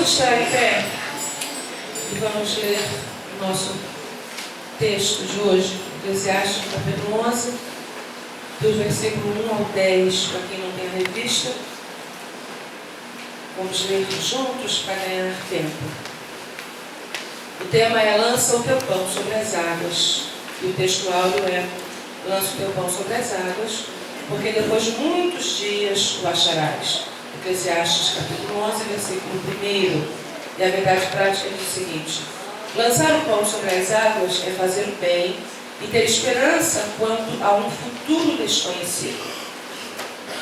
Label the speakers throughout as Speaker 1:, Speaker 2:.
Speaker 1: Vamos estar em pé e vamos ler o nosso texto de hoje, Eclesiastes, capítulo 11, dos versículos 1 ao 10, para quem não tem a revista. Vamos ler juntos para ganhar tempo. O tema é lança o teu pão sobre as águas. E o texto áudio é lança o teu pão sobre as águas, porque depois de muitos dias o acharás. Eclesiastes capítulo 11, versículo 1. E a verdade prática diz o seguinte: lançar o pão sobre as águas é fazer o bem e ter esperança quanto a um futuro desconhecido.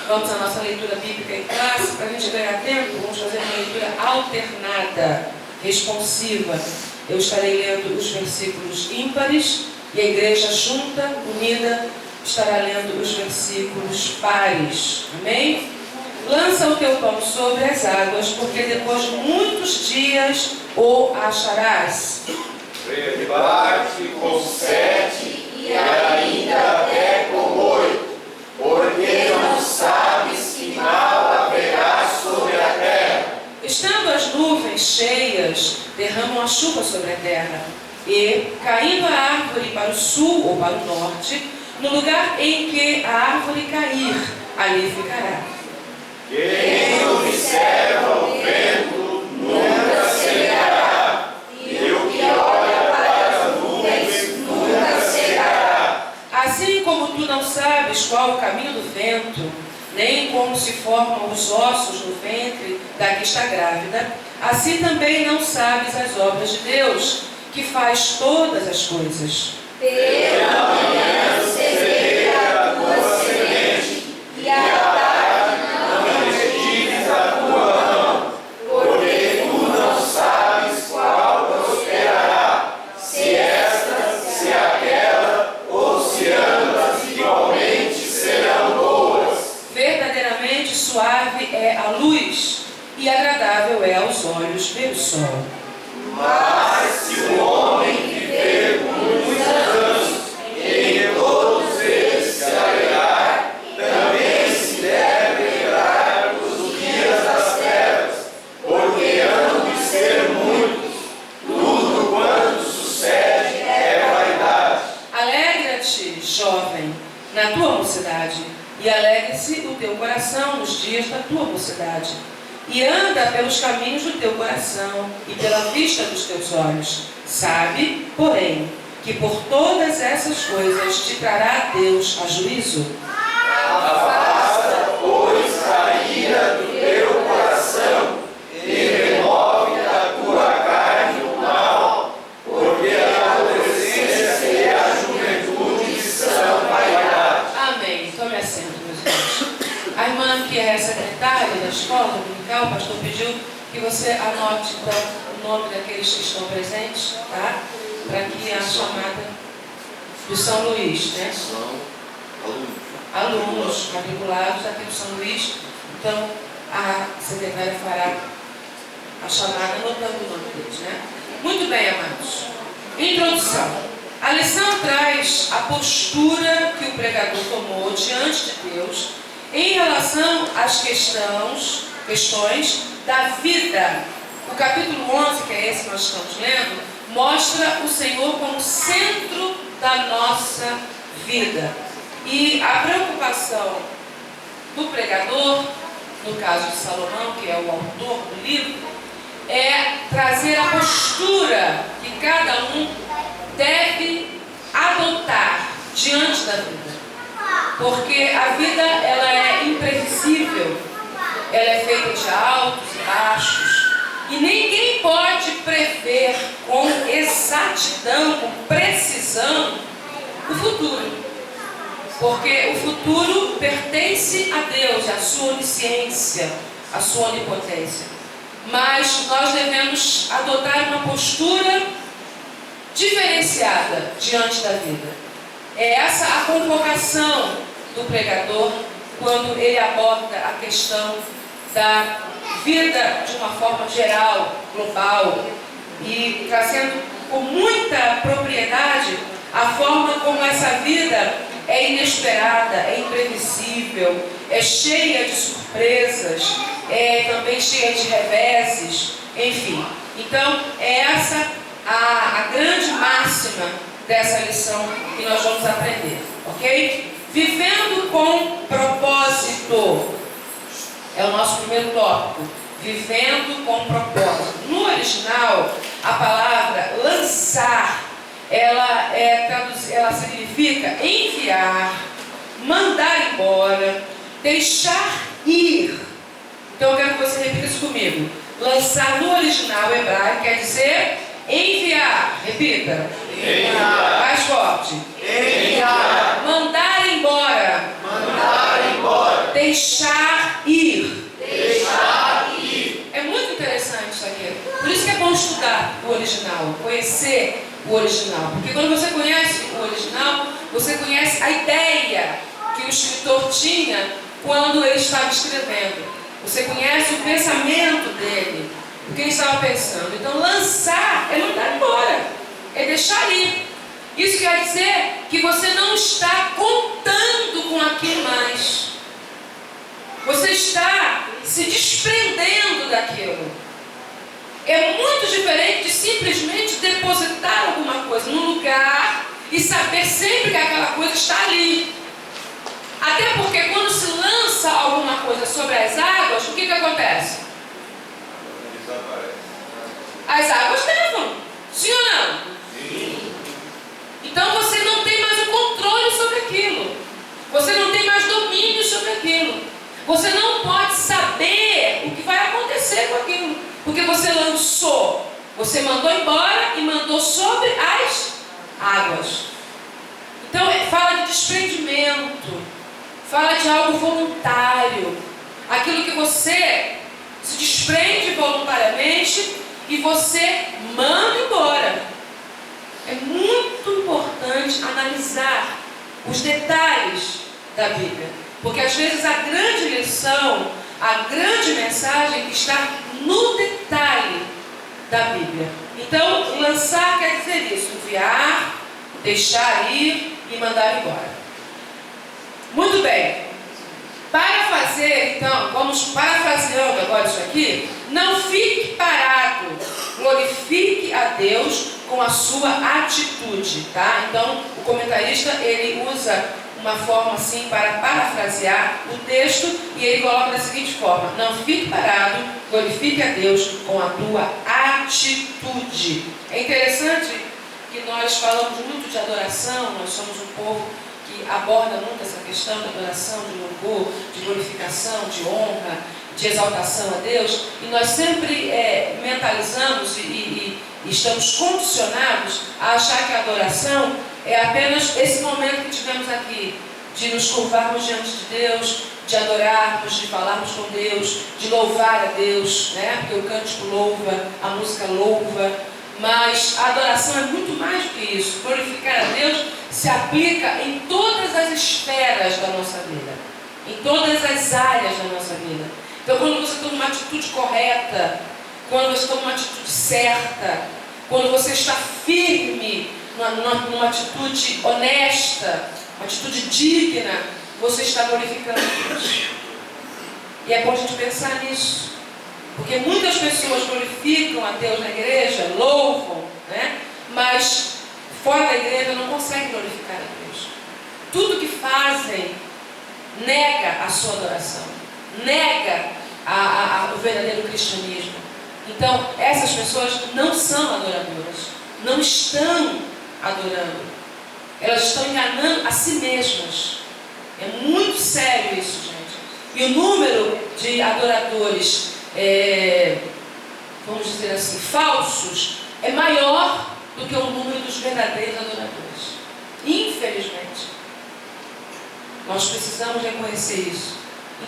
Speaker 1: Vamos à nossa leitura bíblica em classe. Para a gente ganhar tempo, vamos fazer uma leitura alternada, responsiva. Eu estarei lendo os versículos ímpares e a igreja junta, unida, estará lendo os versículos pares. Amém? Lança o teu pão sobre as águas, porque depois de muitos dias o acharás.
Speaker 2: Prepara-te com 7 e ainda até com 8, porque não sabes que mal haverá sobre a terra.
Speaker 1: Estando as nuvens cheias, derramam a chuva sobre a terra, e, caindo a árvore para o sul ou para o norte, no lugar em que a árvore cair, ali ficará.
Speaker 2: Quem observa o vento nunca cegará, e o que olha para as nuvens nunca cegará.
Speaker 1: Assim como tu não sabes qual o caminho do vento, nem como se formam os ossos no ventre da que está grávida, assim também não sabes as obras de Deus, que faz todas as coisas.
Speaker 2: Pela manhã semeia a tua semente, e à tarde não retires a tua mão, porque tu não sabes qual prosperará, se esta, se aquela, ou se ambas igualmente serão boas.
Speaker 1: Verdadeiramente suave é a luz, e agradável é aos olhos ver o sol.
Speaker 2: Mas se o homem viver por muitos anos, em todos eles se alegrar, também se deve lembrar dos dias das trevas, porque hão de ser muitos. Tudo quanto sucede é vaidade.
Speaker 1: Alegra-te, jovem, na tua mocidade, e alegre-se o teu coração nos dias da tua mocidade. E anda pelos caminhos do teu coração e pela vista dos teus olhos. Sabe, porém, que por todas essas coisas te trará Deus a juízo.
Speaker 2: Afasta, pois, a ira do teu coração e remove da tua carne o mal, porque a adolescência e a juventude são vaidade.
Speaker 1: Amém. Tome assento, meus irmãos. A irmã que é secretária da escola dominical, o pastor pediu que você anote então o nome daqueles que estão presentes, tá? Para que a chamada do São Luís, né?
Speaker 3: São
Speaker 1: Alunos matriculados aqui do São Luís. Então a secretária fará a chamada anotando o nome deles, né? Muito bem, amados. Introdução. A lição traz a postura que o pregador tomou diante de Deus em relação às questões da vida. O capítulo 11, que é esse que nós estamos lendo, mostra o Senhor como centro da nossa vida. E a preocupação do pregador, no caso de Salomão, que é o autor do livro, é trazer a postura que cada um deve adotar diante da vida. Porque a vida, ela é imprevisível, ela é feita de altos e baixos, e ninguém pode prever com exatidão, com precisão, o futuro. Porque o futuro pertence a Deus, à sua onisciência, à sua onipotência. Mas nós devemos adotar uma postura diferenciada diante da vida. É essa a convocação do pregador quando ele aborda a questão da vida de uma forma geral, global, e trazendo com muita propriedade a forma como essa vida é inesperada, é imprevisível, é cheia de surpresas, é também cheia de reveses, enfim. Então, é essa a grande máxima dessa lição que nós vamos aprender, ok? Vivendo com propósito. É o nosso primeiro tópico. Vivendo com propósito. No original, a palavra lançar, ela significa enviar, mandar embora, deixar ir. Então eu quero que você repita isso comigo. Lançar no original hebraico quer dizer enviar. Repita.
Speaker 2: Enviar.
Speaker 1: Mais forte.
Speaker 2: Enviar.
Speaker 1: Mandar embora.
Speaker 2: Mandar embora.
Speaker 1: Deixar ir.
Speaker 2: Deixar ir.
Speaker 1: É muito interessante isso aqui. Por isso que é bom estudar o original, conhecer o original. Porque quando você conhece o original, você conhece a ideia que o escritor tinha quando ele estava escrevendo. Você conhece o pensamento dele, o que ele estava pensando. Então, lançar é mandar embora, é deixar ir. Isso quer dizer que você não está contando com aquilo mais. Você está se desprendendo daquilo. É muito diferente de simplesmente depositar alguma coisa num lugar e saber sempre que aquela coisa está ali. Até porque quando se lança alguma coisa sobre as águas, o que acontece? As águas levam, sim ou não?
Speaker 2: Sim.
Speaker 1: Então você não tem mais o controle sobre aquilo. Você não tem mais domínio sobre aquilo. Você não pode saber o que vai acontecer com aquilo. Porque você lançou, você mandou embora e mandou sobre as águas. Então fala de desprendimento, fala de algo voluntário. Aquilo que você se desprende voluntariamente e você manda embora. É muito importante analisar os detalhes da Bíblia. Porque às vezes a grande lição, a grande mensagem está no detalhe da Bíblia. Então, lançar quer dizer isso: enviar, deixar ir e mandar embora. Muito bem. Para fazer, então, vamos parafraseando agora isso aqui. Não fique parado, glorifique a Deus com a sua atitude, tá? Então, o comentarista, ele usa uma forma assim para parafrasear o texto e ele coloca da seguinte forma: não fique parado, glorifique a Deus com a tua atitude. É interessante que nós falamos muito de adoração, nós somos um povo que aborda muito essa questão de adoração, de louvor, de glorificação, de honra, de exaltação a Deus, e nós sempre mentalizamos e estamos condicionados a achar que a adoração é apenas esse momento que tivemos aqui, de nos curvarmos diante de Deus, de adorarmos, de falarmos com Deus, de louvar a Deus, né? Porque o cântico louva, a música louva, mas a adoração é muito mais do que isso. Glorificar a Deus se aplica em todas as esferas da nossa vida, em todas as áreas da nossa vida. Então, quando você toma uma atitude correta, quando você toma uma atitude certa, quando você está firme numa atitude honesta, uma atitude digna, você está glorificando a Deus. E é bom a gente pensar nisso, porque muitas pessoas glorificam a Deus na igreja, louvam, né? Mas fora da igreja não conseguem glorificar a Deus. Tudo que fazem nega a sua adoração, nega o verdadeiro cristianismo. Então, essas pessoas não são adoradoras, não estão adorando, elas estão enganando a si mesmas. É muito sério isso, gente. E o número de adoradores, vamos dizer assim, falsos, é maior do que o número dos verdadeiros adoradores. Infelizmente, nós precisamos reconhecer isso.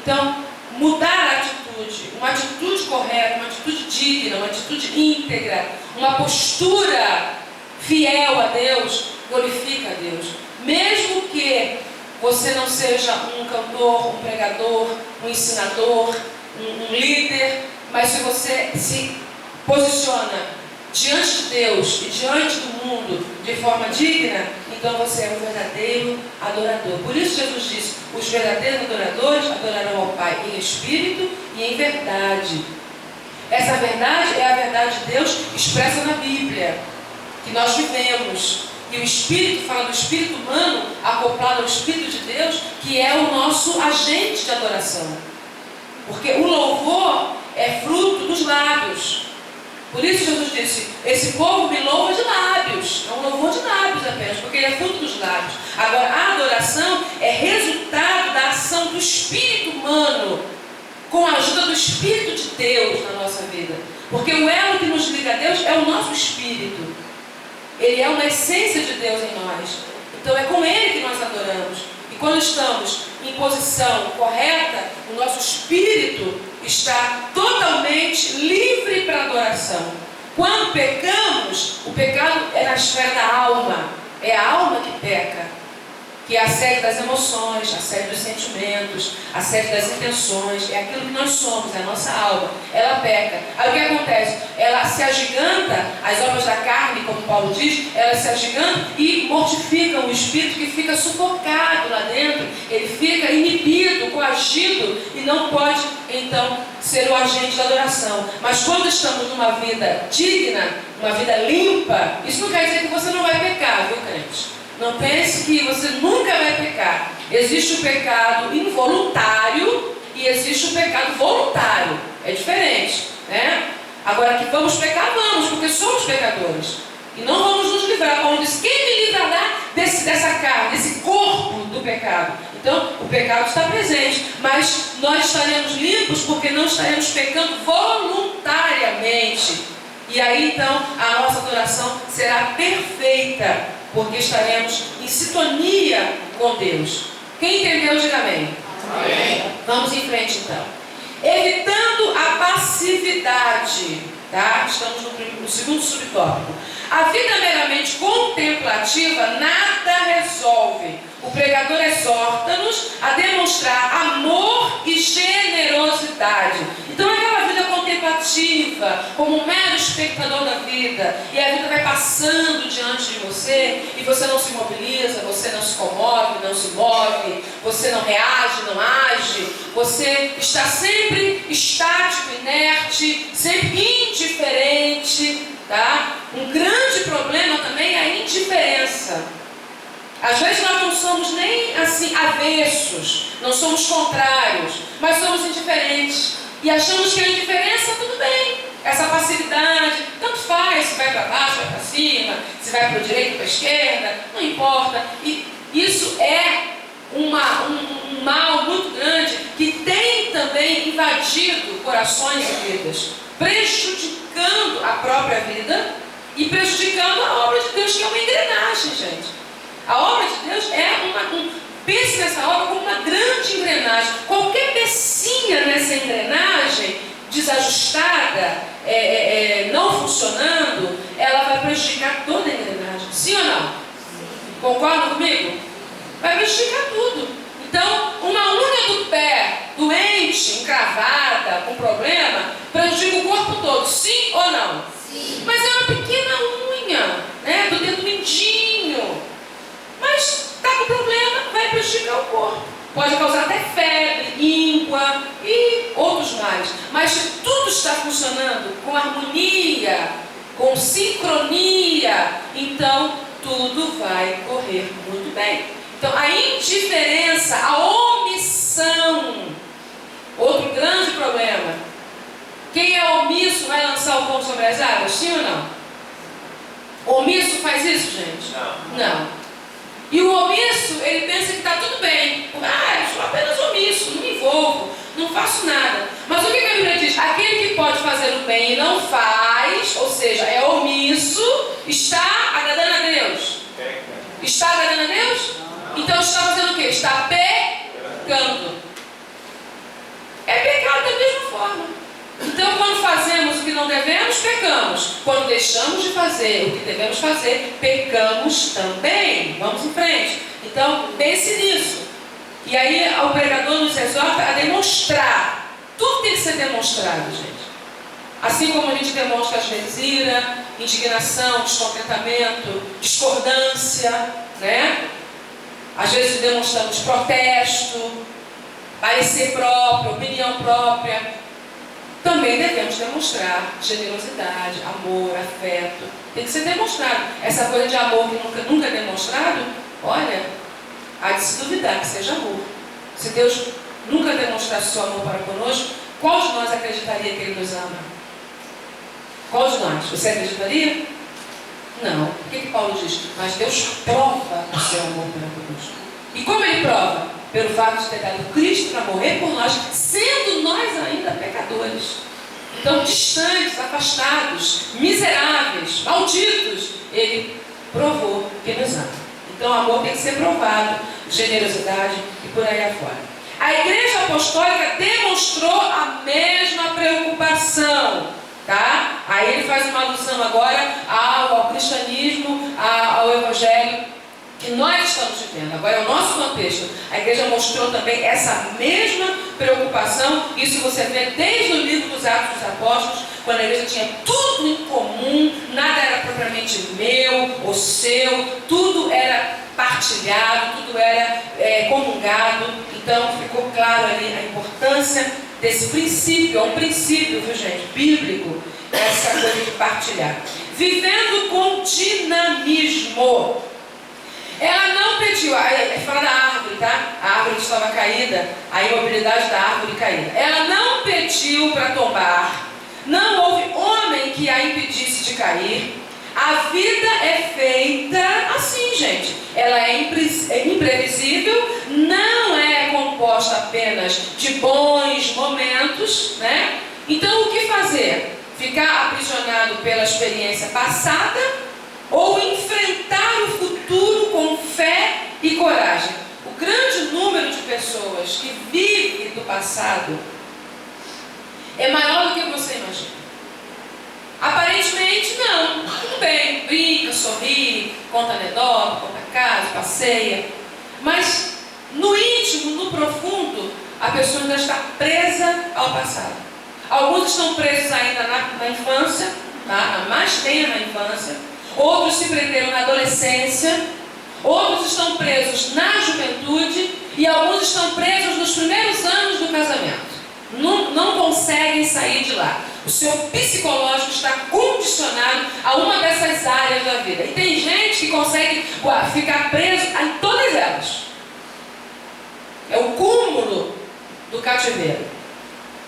Speaker 1: Então, mudar a atitude, uma atitude correta, uma atitude digna, uma atitude íntegra, uma postura fiel a Deus, glorifica a Deus. Mesmo que você não seja um cantor, um pregador, um ensinador, um líder, mas se você se posiciona diante de Deus e diante do mundo de forma digna, então você é um verdadeiro adorador. Por isso Jesus disse: os verdadeiros adoradores adorarão ao Pai em espírito e em verdade. Essa verdade é a verdade de Deus expressa na Bíblia, que nós vivemos. E o Espírito fala do Espírito humano acoplado ao Espírito de Deus, que é o nosso agente de adoração. Porque o louvor é fruto dos lábios. Por isso Jesus disse, esse povo me louva de lábios. É um louvor de lábios apenas, porque ele é fruto dos lábios. Agora, a adoração é resultado da ação do Espírito humano, com a ajuda do Espírito de Deus na nossa vida. Porque o elo que nos liga a Deus é o nosso Espírito. Ele é uma essência de Deus em nós. Então é com Ele que nós adoramos. E quando estamos em posição correta, o nosso espírito está totalmente livre para adoração. Quando pecamos, o pecado é na esfera da alma. É a alma que peca, que é a sede das emoções, a sede dos sentimentos, a sede das intenções, é aquilo que nós somos, é a nossa alma. Ela peca. Aí o que acontece? Ela se agiganta, as obras da carne, como Paulo diz, elas se agigantam e mortificam o espírito, que fica sufocado lá dentro, ele fica inibido, coagido e não pode, então, ser o agente da adoração. Mas quando estamos numa vida digna, uma vida limpa, isso não quer dizer que você não vai pecar, viu, crente? Não pense que você nunca vai pecar. Existe o pecado involuntário e existe o pecado voluntário. É diferente, né? Agora que vamos pecar, vamos, porque somos pecadores. E não vamos nos livrar. Paulo diz, quem me livrará dessa carne, desse corpo do pecado? Então, o pecado está presente, mas nós estaremos limpos porque não estaremos pecando voluntariamente. E aí, então, a nossa adoração será perfeita, porque estaremos em sintonia com Deus. Quem entendeu, diga amém.
Speaker 2: Amém.
Speaker 1: Vamos em frente, então. Evitando a passividade, tá? Estamos no segundo subtópico. A vida meramente contemplativa nada resolve. O pregador exorta-nos a demonstrar amor e generosidade. Então, aquela vida contemplativa, como um mero espectador da vida, e a vida vai passando diante de você, e você não se mobiliza, você não se comove, não se move, você não reage, não age, você está sempre estático, inerte, sempre indiferente, tá? Um grande problema também é a indiferença. Às vezes nós não somos nem assim avessos, não somos contrários, mas somos indiferentes. E achamos que a indiferença tudo bem, essa passividade, tanto faz, se vai para baixo, vai para cima, se vai para o direito, para a esquerda, não importa. E isso é um mal muito grande que tem também invadido corações e vidas, prejudicando a própria vida e prejudicando a obra de Deus, que é uma engrenagem, gente. A obra de Deus pense nessa obra como uma grande engrenagem. Qualquer pecinha nessa engrenagem desajustada, não funcionando, ela vai prejudicar toda a engrenagem. Sim ou não? Concordam comigo? Vai prejudicar tudo. Então, uma unha do pé doente, encravada, com problema, prejudica o corpo todo. Sim ou não? Sim. Mas é uma pequena unha, né, do dedo mindinho. Mas está com problema, vai prejudicar o corpo. Pode causar até febre, íngua e outros males. Mas se tudo está funcionando com harmonia, com sincronia, então tudo vai correr muito bem. Então a indiferença, a omissão, outro grande problema. Quem é omisso vai lançar o pão sobre as águas, sim ou não? O omisso faz isso, gente? Não. E o omisso, ele pensa que está tudo bem. Eu sou apenas omisso, não me envolvo, não faço nada. Mas o que a Bíblia diz? Aquele que pode fazer o bem e não faz, ou seja, é omisso, está agradando a Deus. Está agradando a Deus? Então está fazendo o quê? Está pecando. É pecado da mesma forma. Então, quando fazemos o que não devemos, pecamos. Quando deixamos de fazer o que devemos fazer, pecamos também. Vamos em frente. Então, pense nisso. E aí, o pregador nos exorta a demonstrar. Tudo tem que ser demonstrado, gente. Assim como a gente demonstra, às vezes, ira, indignação, descontentamento, discordância, né? Às vezes demonstramos protesto, parecer próprio, opinião própria. Também devemos devemos demonstrar generosidade, amor, afeto. Tem que ser demonstrado. Essa coisa de amor que nunca é demonstrado, olha, há de se duvidar que seja amor. Se Deus nunca demonstrasse seu amor para conosco, qual de nós acreditaria que Ele nos ama? Qual de nós? Você acreditaria? Não. O que Paulo diz? Mas Deus prova o seu amor para conosco. E como Ele prova? Pelo fato de ter dado Cristo para morrer por nós, sendo nós ainda pecadores. Então, distantes, afastados, miseráveis, malditos, Ele provou que nos ama. Então, o amor tem que ser provado, generosidade e por aí afora. A Igreja Apostólica demonstrou a mesma preocupação, tá? Aí ele faz uma alusão agora ao cristianismo, ao Evangelho que nós estamos vivendo. Agora é o nosso contexto. A igreja mostrou também essa mesma preocupação. Isso você vê desde o livro dos Atos dos Apóstolos, quando a igreja tinha tudo em comum, nada era propriamente meu ou seu, tudo era partilhado, tudo era comungado. Então ficou claro ali a importância desse princípio. É um princípio, viu gente, bíblico, essa coisa de partilhar. Vivendo com dinamismo. Ela não pediu, fala da árvore, tá? A árvore estava caída, a imobilidade da árvore caída. Ela não pediu para tombar, não houve homem que a impedisse de cair. A vida é feita assim, gente. Ela é imprevisível, não é composta apenas de bons momentos, né? Então o que fazer? Ficar aprisionado pela experiência passada? Ou enfrentar o futuro com fé e coragem? O grande número de pessoas que vivem do passado é maior do que você imagina. Aparentemente não, tudo bem, brinca, sorri, conta anedota, conta casa, passeia, mas no íntimo, no profundo, a pessoa ainda está presa ao passado. Alguns estão presos ainda na infância, tá? Mais tenra infância. Outros se prenderam na adolescência, outros estão presos na juventude e alguns estão presos nos primeiros anos do casamento. Não conseguem sair de lá. O seu psicológico está condicionado a uma dessas áreas da vida. E tem gente que consegue ficar preso em todas elas. É o cúmulo do cativeiro.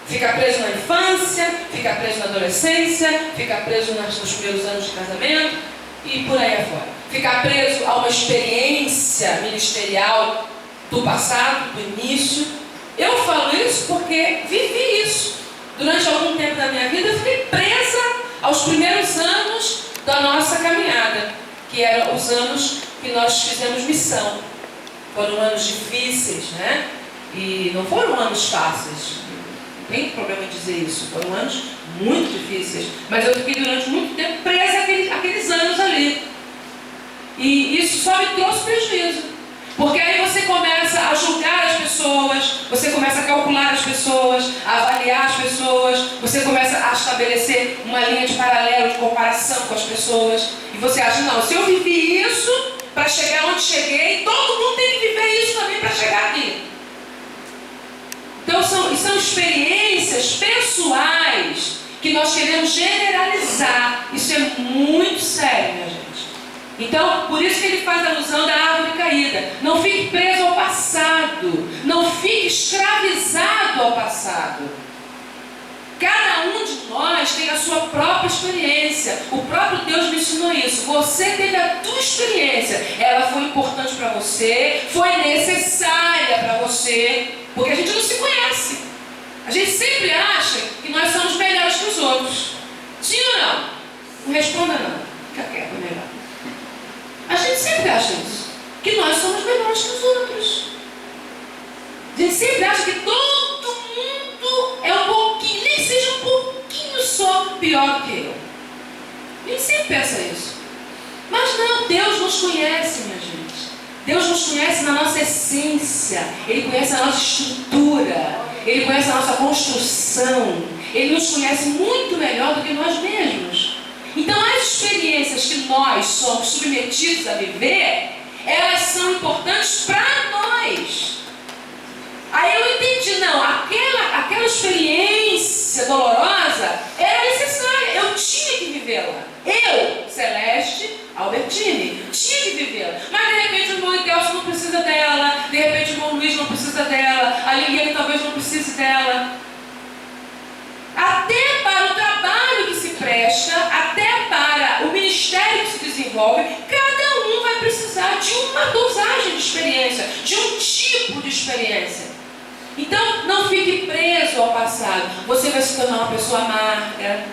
Speaker 1: Fica preso na infância, fica preso na adolescência, fica preso nos primeiros anos de casamento e por aí afora. Ficar preso a uma experiência ministerial do passado, do início. Eu falo isso porque vivi isso. Durante algum tempo da minha vida eu fiquei presa aos primeiros anos da nossa caminhada, que eram os anos que nós fizemos missão. Foram anos difíceis, né? E não foram anos fáceis. Não tem problema em dizer isso. Foram anos muito difíceis. Mas eu fiquei durante muito tempo presa àqueles anos ali. E isso só me trouxe prejuízo. Porque aí você começa a julgar as pessoas, você começa a calcular as pessoas, a avaliar as pessoas, você começa a estabelecer uma linha de paralelo, de comparação com as pessoas. E você acha, não, se eu vivi isso para chegar onde cheguei, todo mundo tem que viver isso também para chegar aqui. Então são experiências pessoais que nós queremos generalizar. Isso é muito sério, minha gente. Então, por isso que ele faz a alusão da árvore caída. Não fique preso ao passado. Não fique escravizado ao passado. Cada um de nós tem a sua própria experiência. O próprio Deus me ensinou isso. Você teve a tua experiência. Ela foi importante para você, foi necessária para você. Porque a gente não se conhece. A gente sempre acha que nós somos melhores que os outros. Sim ou não? Não responda não. Fica quieto, melhor. A gente sempre acha isso. Que nós somos melhores que os outros. A gente sempre acha que todo mundo é um pouquinho, nem seja um pouquinho só pior do que eu. A gente sempre pensa isso. Mas não, Deus nos conhece, minha gente. Deus nos conhece na nossa essência. Ele conhece a nossa estrutura. Ele conhece a nossa construção. Ele nos conhece muito melhor do que nós mesmos. Então as experiências que nós somos submetidos a viver, elas são importantes para nós. Aí eu entendi, não, aquela experiência dolorosa graça era necessária, eu tinha que vivê-la. Eu, Celeste Albertini, tinha que vivê-la. Mas de repente o irmão Idelson não precisa dela, de repente o irmão Luiz não precisa dela, a Liliane talvez não precise dela. Até para o trabalho que se presta, até para o ministério que se desenvolve, cada um vai precisar de uma dosagem de experiência, de um tipo de experiência. Então, não fique preso ao passado. Você vai se tornar uma pessoa amarga,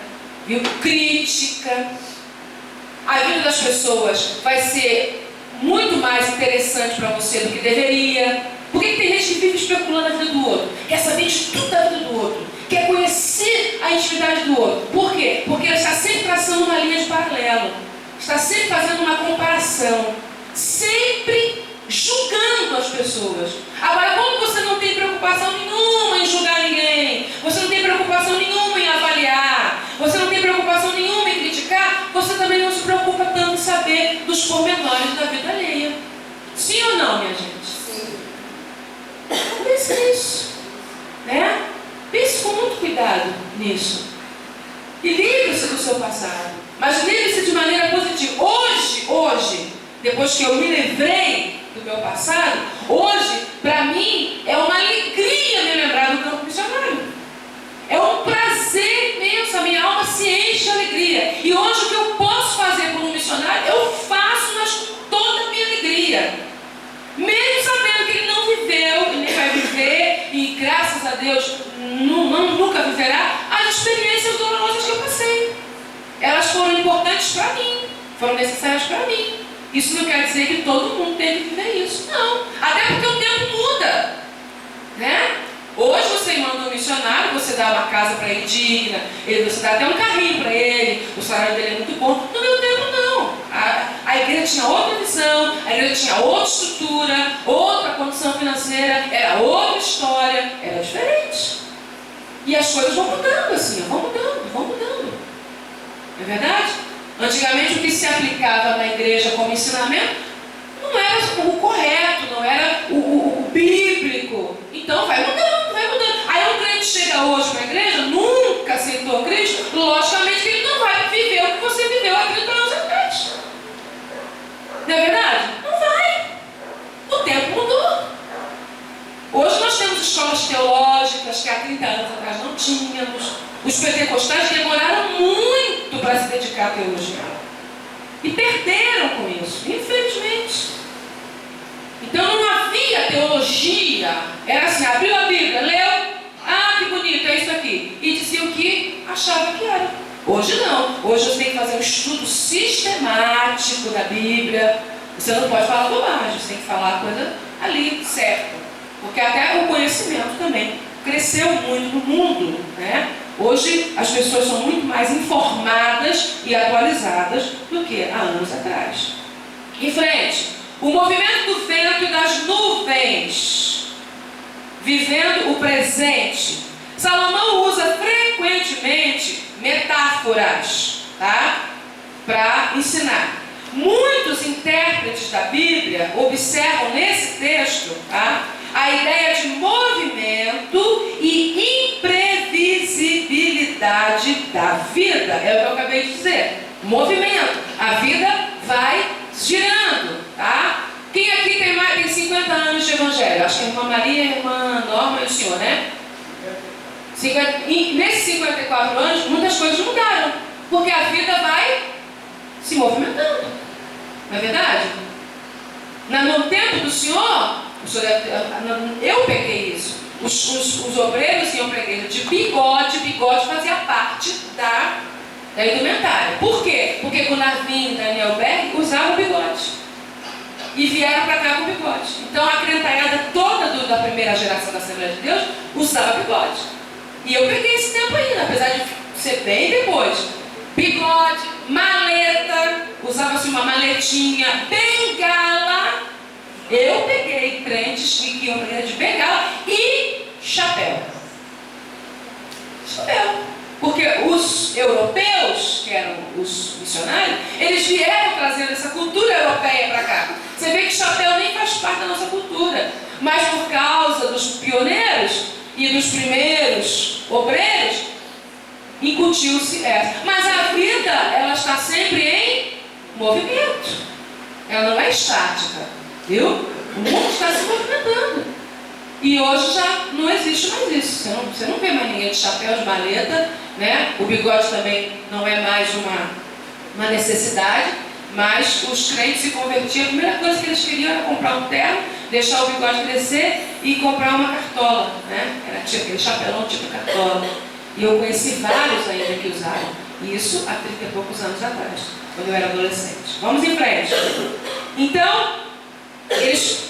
Speaker 1: viu? Crítica. A vida das pessoas vai ser muito mais interessante para você do que deveria. Por que tem gente que vive especulando a vida do outro? Quer saber de tudo da vida do outro? Quer conhecer a intimidade do outro? Por quê? Porque ela está sempre traçando uma linha de paralelo. Está sempre fazendo uma comparação. Sempre julgando as pessoas. Agora, como você não tem preocupação nenhuma em julgar ninguém, você não tem preocupação nenhuma em avaliar, você não tem preocupação nenhuma em criticar, você também não se preocupa tanto em saber dos pormenores da vida alheia. Sim ou não, minha gente?
Speaker 2: Sim.
Speaker 1: Pense nisso, né? Pense com muito cuidado nisso. E livre-se do seu passado, mas livre-se de maneira positiva. Hoje, depois que eu me livrei do meu passado, hoje, para mim, é uma alegria me lembrar do campo missionário. É um prazer imenso, a minha alma se enche de alegria. E hoje o que eu posso fazer por um missionário, eu faço, mas com toda a minha alegria. Mesmo sabendo que ele não viveu, e nem vai viver, e graças a Deus nunca viverá, as experiências dolorosas que eu passei. Elas foram importantes para mim, foram necessárias para mim. Isso não quer dizer que todo mundo tem que viver isso. Não. Até porque o tempo muda. Né? Hoje você manda um missionário, você dá uma casa para ele digna, você dá até um carrinho para ele, o salário dele é muito bom. No meu tempo não. A igreja tinha outra visão, a igreja tinha outra estrutura, outra condição financeira, era outra história, era diferente. E as coisas vão mudando assim, vão mudando. Não é verdade? Antigamente o que se aplicava na igreja como ensinamento não era o correto, não era o bíblico. Então vai mudando. Aí um crente chega hoje para a igreja, nunca aceitou Cristo, logicamente que ele não vai viver o que você viveu há 30 anos atrás. Não é verdade? Não vai. O tempo mudou. Hoje nós temos escolas teológicas que há 30 anos atrás não tínhamos. Os pentecostais demoraram muito para se dedicar à teologia. E perderam com isso, infelizmente. Então não havia teologia. Era assim, abriu a Bíblia, leu, que bonito, é isso aqui. E dizia o que achava que era. Hoje não. Hoje você tem que fazer um estudo sistemático da Bíblia. Você não pode falar bobagem, você tem que falar a coisa ali, certo. Porque até o conhecimento também cresceu muito no mundo, né? Hoje as pessoas são muito mais informadas e atualizadas do que há anos atrás. Em frente, o movimento do vento e das nuvens, vivendo o presente. Salomão usa frequentemente metáforas, tá? Para ensinar. Muitos intérpretes da Bíblia observam nesse texto, tá? A ideia de movimento e imprevisibilidade da vida. É o que eu acabei de dizer. Movimento. A vida vai girando, tá? Quem aqui tem 50 anos de evangelho? Acho que a irmã Maria, a irmã Norma e o senhor, né? Nesses 54 anos, muitas coisas mudaram. Porque a vida vai se movimentando. Não é verdade? No tempo do senhor, eu peguei isso. Os obreiros iam para a igreja de bigode fazia parte da indumentária. Por quê? Porque Gunavim e Daniel Berg usavam bigode. E vieram para cá com bigode. Então a crentalhada toda da primeira geração da Assembleia de Deus usava bigode. E eu peguei esse tempo ainda, apesar de ser bem depois. Bigode, maleta, usava-se uma maletinha, bengala. Eu peguei crentes que iam para de bengala e chapéu. Porque os europeus, que eram os missionários, eles vieram trazendo essa cultura europeia para cá. Você vê que chapéu nem faz parte da nossa cultura. Mas por causa dos pioneiros e dos primeiros obreiros, incutiu-se essa. Mas a vida, ela está sempre em movimento. Ela não é estática, viu? O mundo está se movimentando. E hoje já não existe mais isso. Você não vê mais ninguém de chapéu, de maleta, né? O bigode também não é mais uma necessidade, mas os crentes se convertiam. A primeira coisa que eles queriam era comprar um terno, deixar o bigode crescer e comprar uma cartola, né? Era tipo aquele chapelão tipo cartola. E eu conheci vários ainda que usaram isso há 30 e poucos anos atrás, quando eu era adolescente. Vamos em frente. Então, eles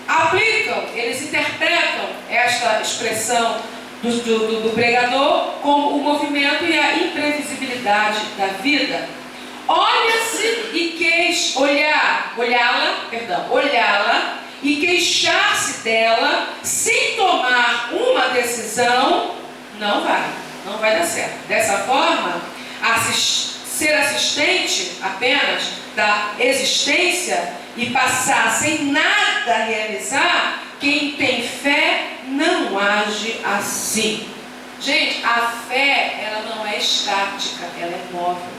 Speaker 1: aplicam, eles interpretam esta expressão do pregador como o movimento e a imprevisibilidade da vida. Olha-se e olhá-la e queixar-se dela sem tomar uma decisão, não vai dar certo. Dessa forma, ser assistente apenas da existência e passar sem nada realizar, quem tem fé não age assim. Gente, a fé, ela não é estática, ela é móvel.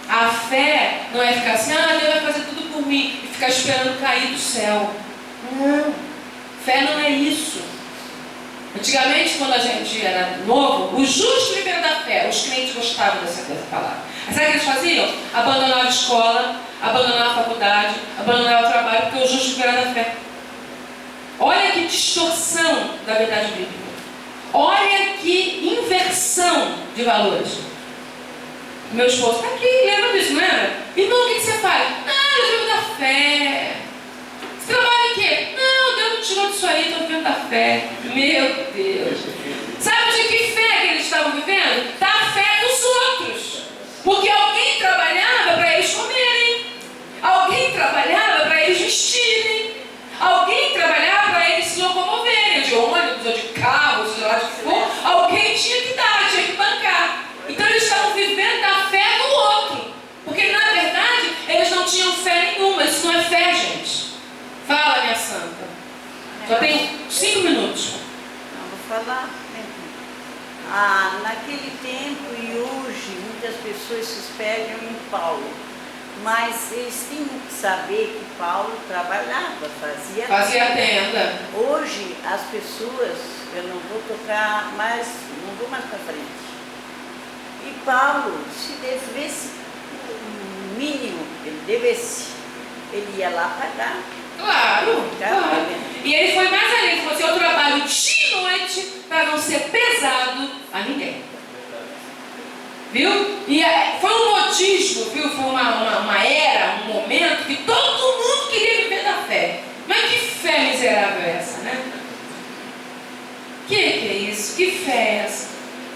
Speaker 1: A fé não é ficar assim, Deus vai fazer tudo por mim, e ficar esperando cair do céu. Não, fé não é isso. Antigamente, quando a gente era novo, o justo viveram da fé. Os crentes gostavam dessa palavra. Sabe o que eles faziam? Abandonavam a escola, abandonavam a faculdade, abandonavam o trabalho, porque o justo viveram da fé. Olha que distorção da verdade bíblica. Olha que inversão de valores. Meu esposo está aqui, lembra disso, não era? Irmão, o que você faz? Eu vivo da fé. Você trabalha em quê? Não, Deus me tirou disso aí, estou vivendo da fé. Meu Deus. Sabe de que fé que eles estavam vivendo? Da fé dos outros. Porque alguém trabalhava para eles comerem. Alguém trabalhava para eles vestirem. Alguém trabalhava para eles se locomoverem, de ônibus ou de carro, sei lá de que for. Alguém tinha que dar, tinha que bancar. Então eles estavam vivendo da fé do outro. Porque na verdade eles não tinham fé nenhuma. Isso não é fé, gente. Fala, minha santa. Só tem 5 minutos.
Speaker 2: Não, vou falar. Naquele tempo e hoje, muitas pessoas se espelham em Paulo. Mas eles têm que saber que Paulo trabalhava, fazia
Speaker 1: tenda.
Speaker 2: Hoje, as pessoas, eu não vou tocar mais, não vou mais para frente. E Paulo, se devesse o mínimo, ele ia lá pagar.
Speaker 1: Claro. E ele foi mais além, ele falou assim, eu trabalho de noite para não ser pesado a ninguém. Viu? E foi um modismo, viu? Foi uma era, um momento que todo mundo queria viver da fé. Mas que fé miserável é essa, né? Que é isso? Que fé é essa?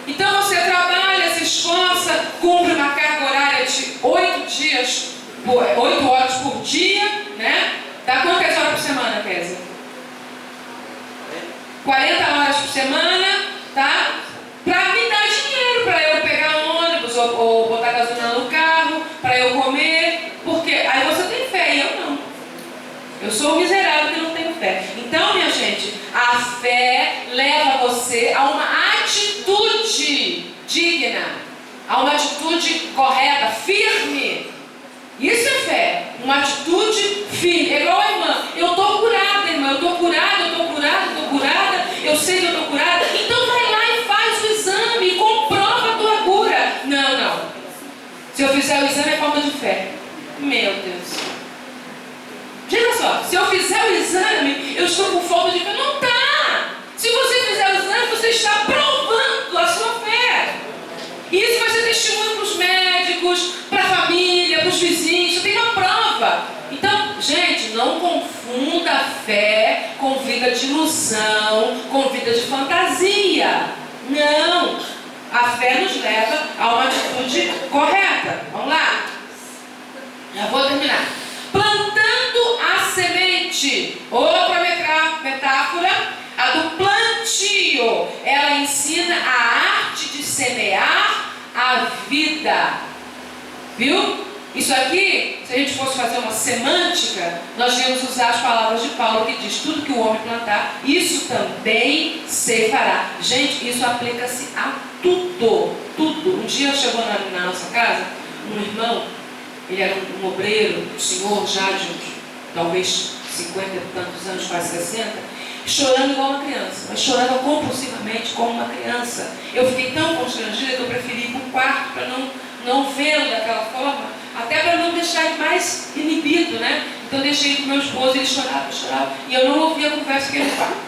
Speaker 1: Então você trabalha, se esforça, cumpre uma carga horária de 8 horas por dia, né? Dá quantas horas por semana, Kézia? 40 horas por semana, tá? Para me dar dinheiro, para eu pegar um ônibus ou botar gasolina no carro, para eu comer, porque aí você tem fé e eu não. Eu sou o miserável que não tenho fé. Então, minha gente, a fé leva você a uma atitude digna, a uma atitude correta, firme. Isso é fé, uma atitude firme. É igual a irmã, eu estou curada, irmã, eu estou curada, eu sei que eu estou curada, então vai lá e faz o exame e comprova a tua cura. Não. Se eu fizer o exame é falta de fé. Meu Deus. Veja só, se eu fizer o exame, eu estou com falta de fé. Não está. Se você fizer o exame, você está provando a sua fé. E isso vai ser testemunho para os médicos, para a família, para os vizinhos. Você tem uma prova. Então, gente, não confunda a fé com vida de ilusão, com vida de fantasia. Não. A fé nos leva a uma atitude correta. Vamos lá? Já vou terminar. Plantando a semente. Outra metáfora, a do plantio. Ela ensina a arte de semear a vida. Viu? Isso aqui, se a gente fosse fazer uma semântica, nós íamos usar as palavras de Paulo que diz, tudo que o homem plantar, isso também se fará. Gente, isso aplica-se a tudo. Um dia chegou na nossa casa um irmão, ele era um obreiro, um senhor já de uns, talvez 50 e tantos anos, quase 60, chorando igual uma criança, mas chorava compulsivamente como uma criança. Eu fiquei tão constrangida que eu preferi ir para o quarto para não vê-lo daquela forma, até para não deixar ele mais inibido, né? Então eu deixei ele com meu esposo, ele chorava, e eu não ouvia a conversa que ele falava.